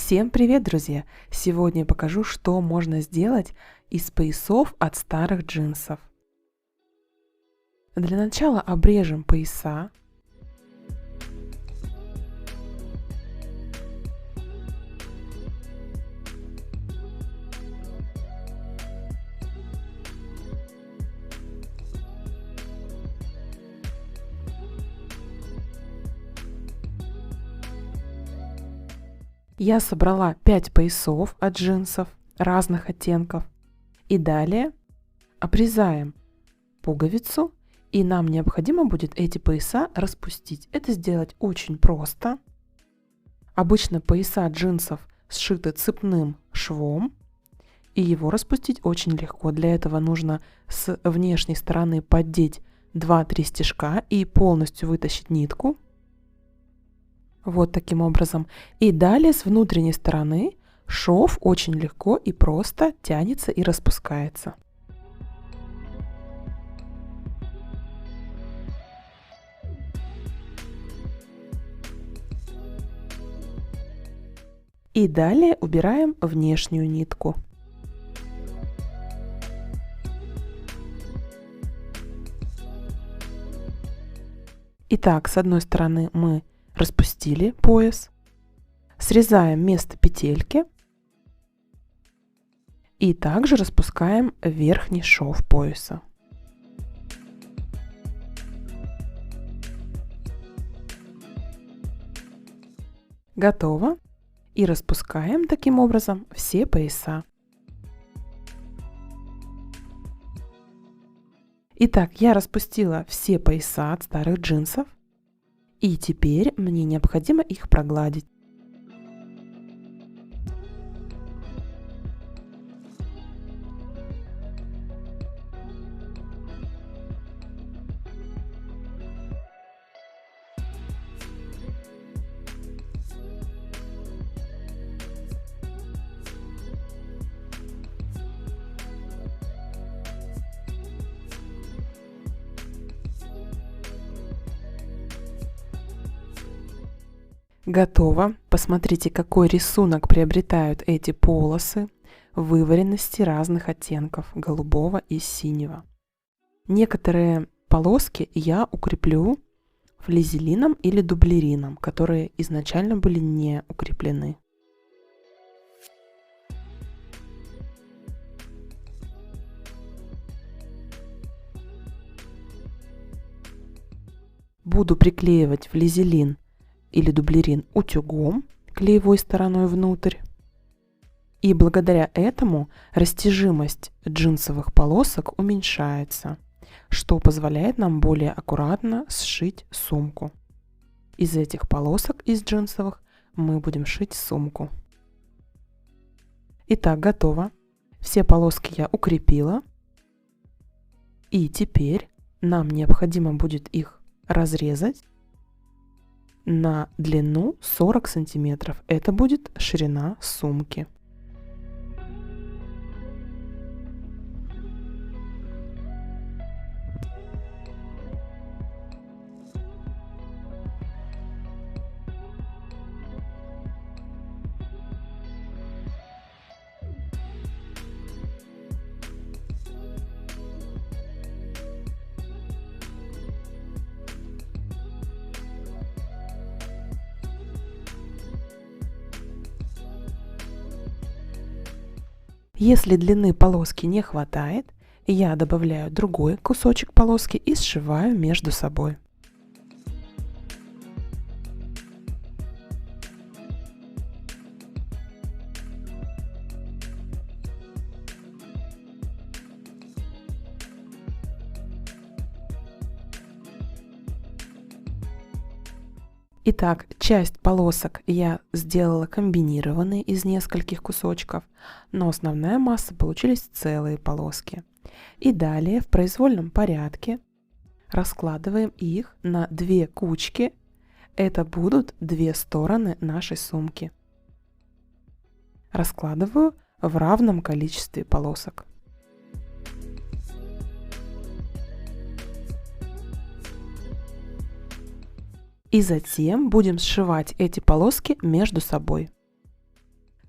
Всем привет, друзья! Сегодня я покажу, что можно сделать из поясов от старых джинсов. Для начала обрежем пояса. Я собрала 5 поясов от джинсов разных оттенков. И далее обрезаем пуговицу, и нам необходимо будет эти пояса распустить. Это сделать очень просто. Обычно пояса джинсов сшиты цепным швом, и его распустить очень легко. Для этого нужно с внешней стороны поддеть 2-3 стежка и полностью вытащить нитку. Вот таким образом. И далее с внутренней стороны шов очень легко и просто тянется и распускается. И далее убираем внешнюю нитку. Итак, с одной стороны мы распустили пояс, срезаем место петельки и также распускаем верхний шов пояса. Готово. И распускаем таким образом все пояса. Итак, я распустила все пояса от старых джинсов. И теперь мне необходимо их прогладить. Готово. Посмотрите, какой рисунок приобретают эти полосы вываренности разных оттенков голубого и синего. Некоторые полоски я укреплю флизелином или дублерином, которые изначально были не укреплены. Буду приклеивать флизелин или дублерин утюгом, клеевой стороной внутрь. И благодаря этому растяжимость джинсовых полосок уменьшается, что позволяет нам более аккуратно сшить сумку. Из этих полосок, из джинсовых, мы будем шить сумку. Итак, готово. Все полоски я укрепила. И теперь нам необходимо будет их разрезать на длину 40 сантиметров. Это будет ширина сумки. Если длины полоски не хватает, я добавляю другой кусочек полоски и сшиваю между собой. Итак, часть полосок я сделала комбинированные из нескольких кусочков, но основная масса получились целые полоски. И далее в произвольном порядке раскладываем их на две кучки. Это будут две стороны нашей сумки. Раскладываю в равном количестве полосок. И затем будем сшивать эти полоски между собой.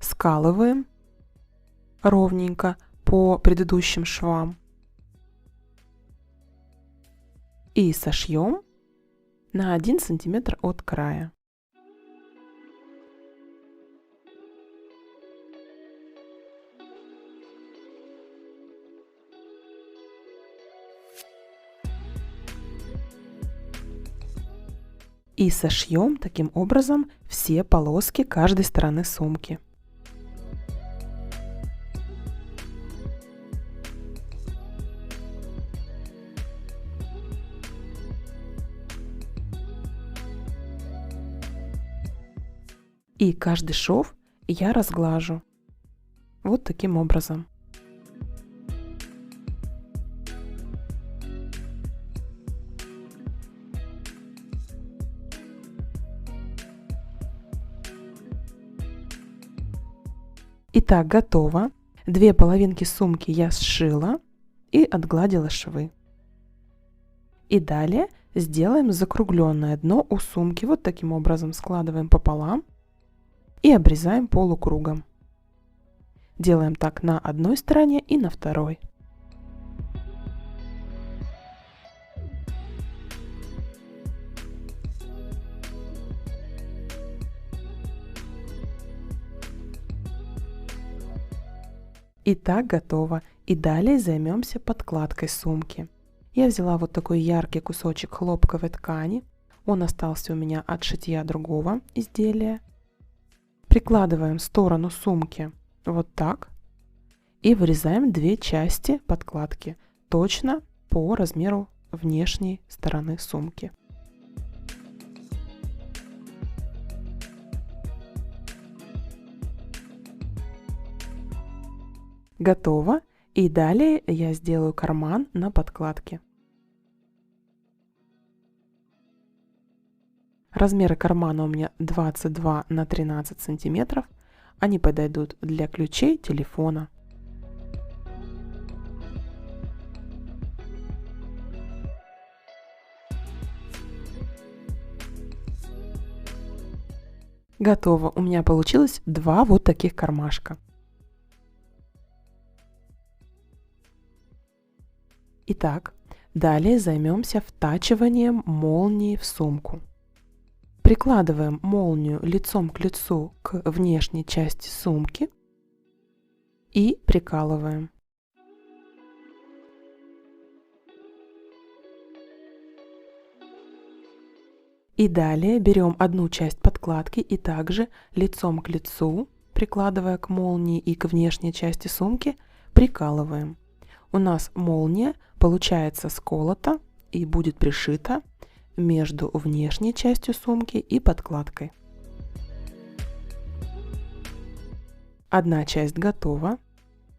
скалываем ровненько по предыдущим швам и сошьем на 1 сантиметр от края. И сошьем таким образом все полоски каждой стороны сумки. И каждый шов я разглажу вот таким образом. Итак, готово. 2 половинки сумки я сшила и отгладила швы. И далее сделаем закругленное дно у сумки. Вот таким образом складываем пополам и обрезаем полукругом. Делаем так на одной стороне и на второй. Итак, готово. И далее займемся подкладкой сумки. Я взяла вот такой яркий кусочек хлопковой ткани. Он остался у меня от шитья другого изделия. Прикладываем сторону сумки вот так и вырезаем 2 части подкладки точно по размеру внешней стороны сумки. Готово. И далее я сделаю карман на подкладке. Размеры кармана у меня 22 на 13 сантиметров. Они подойдут для ключей телефона. Готово. У меня получилось 2 вот таких кармашка. Итак, далее займемся втачиванием молнии в сумку. Прикладываем молнию лицом к лицу к внешней части сумки и прикалываем. И далее берем одну часть подкладки и также лицом к лицу, прикладывая к молнии и к внешней части сумки, прикалываем. У нас молния получается сколота и будет пришита между внешней частью сумки и подкладкой. Одна часть готова.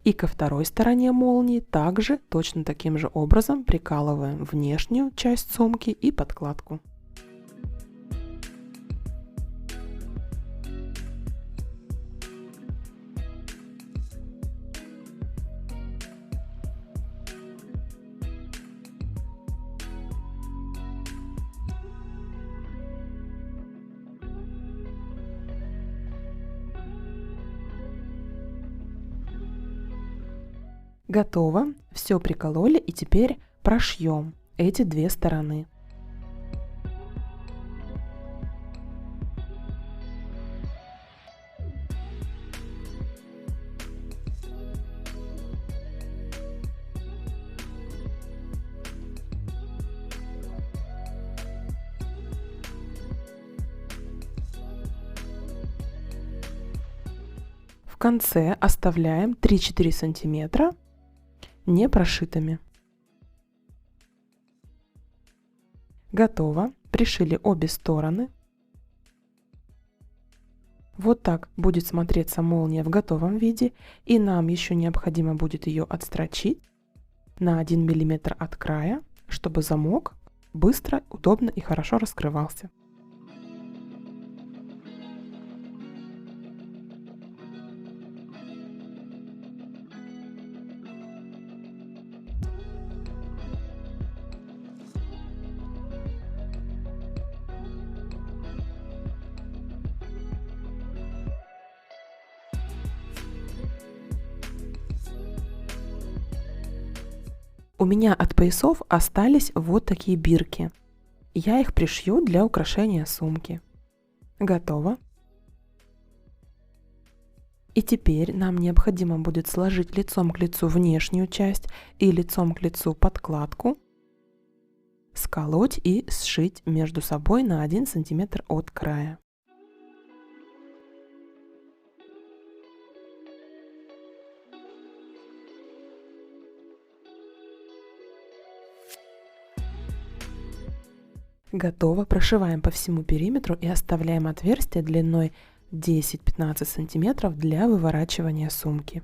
И ко второй стороне молнии также точно таким же образом прикалываем внешнюю часть сумки и подкладку. Готово, все прикололи и теперь прошьем эти 2 стороны. В конце оставляем 3-4 сантиметра не прошитыми. Готово. Пришили обе стороны. Вот так будет смотреться молния в готовом виде. И нам еще необходимо будет ее отстрочить на 1 мм от края, чтобы замок быстро, удобно и хорошо раскрывался. У меня от поясов остались вот такие бирки. Я их пришью для украшения сумки. Готово. И теперь нам необходимо будет сложить лицом к лицу внешнюю часть и лицом к лицу подкладку, сколоть и сшить между собой на 1 см от края. Готово. Прошиваем по всему периметру и оставляем отверстие длиной 10-15 см для выворачивания сумки.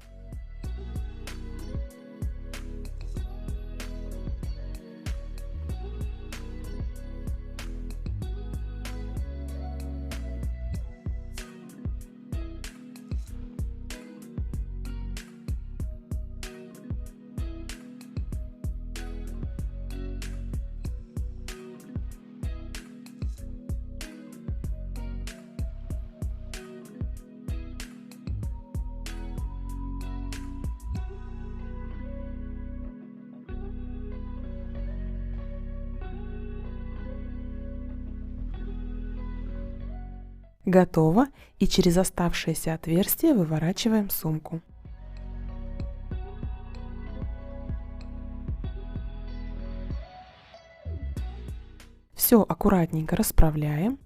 Готово, и через оставшееся отверстие выворачиваем сумку. Все аккуратненько расправляем.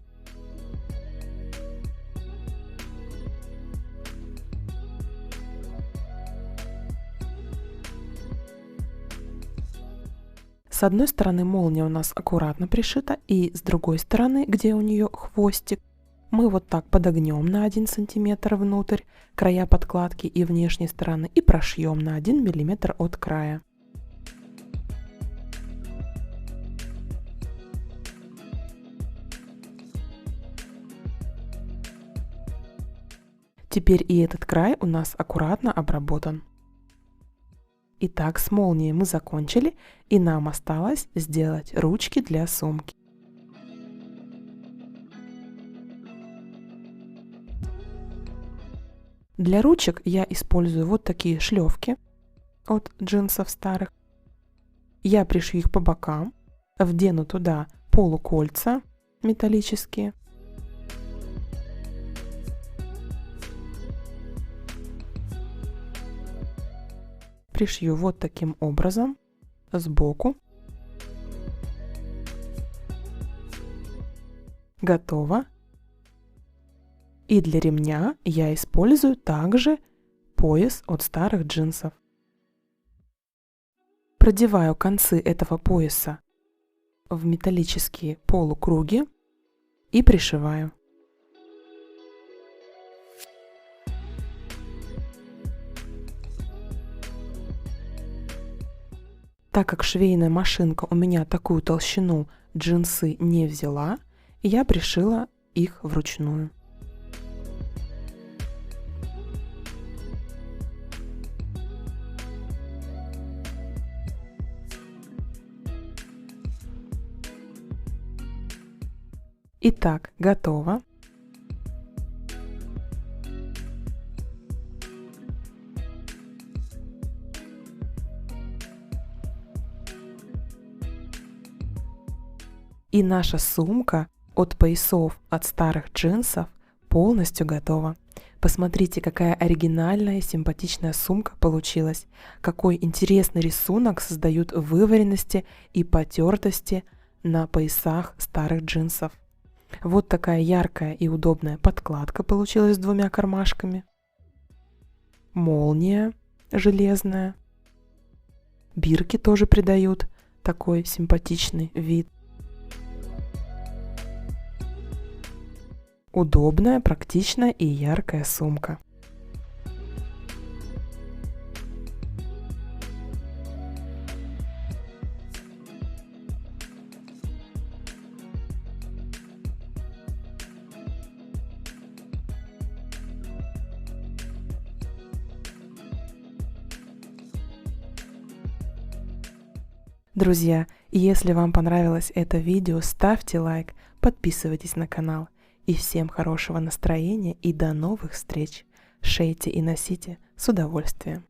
С одной стороны молния у нас аккуратно пришита, и с другой стороны, где у нее хвостик, мы вот так подогнем на 1 см внутрь края подкладки и внешней стороны и прошьем на 1 мм от края. Теперь и этот край у нас аккуратно обработан. Итак, с молнией мы закончили, и нам осталось сделать ручки для сумки. Для ручек я использую вот такие шлевки от джинсов старых. Я пришью их по бокам, вдену туда полукольца металлические. Пришью вот таким образом сбоку. Готово. И для ремня я использую также пояс от старых джинсов. Продеваю концы этого пояса в металлические полукруги и пришиваю. Так как швейная машинка у меня такую толщину джинсы не взяла, я пришила их вручную. Итак, готово. И наша сумка от поясов от старых джинсов полностью готова. Посмотрите, какая оригинальная, симпатичная сумка получилась. Какой интересный рисунок создают вываренности и потертости на поясах старых джинсов. Вот такая яркая и удобная подкладка получилась с двумя кармашками. Молния железная. Бирки тоже придают такой симпатичный вид. Удобная, практичная и яркая сумка. Друзья, если вам понравилось это видео, ставьте лайк, подписывайтесь на канал. И всем хорошего настроения и до новых встреч. Шейте и носите с удовольствием.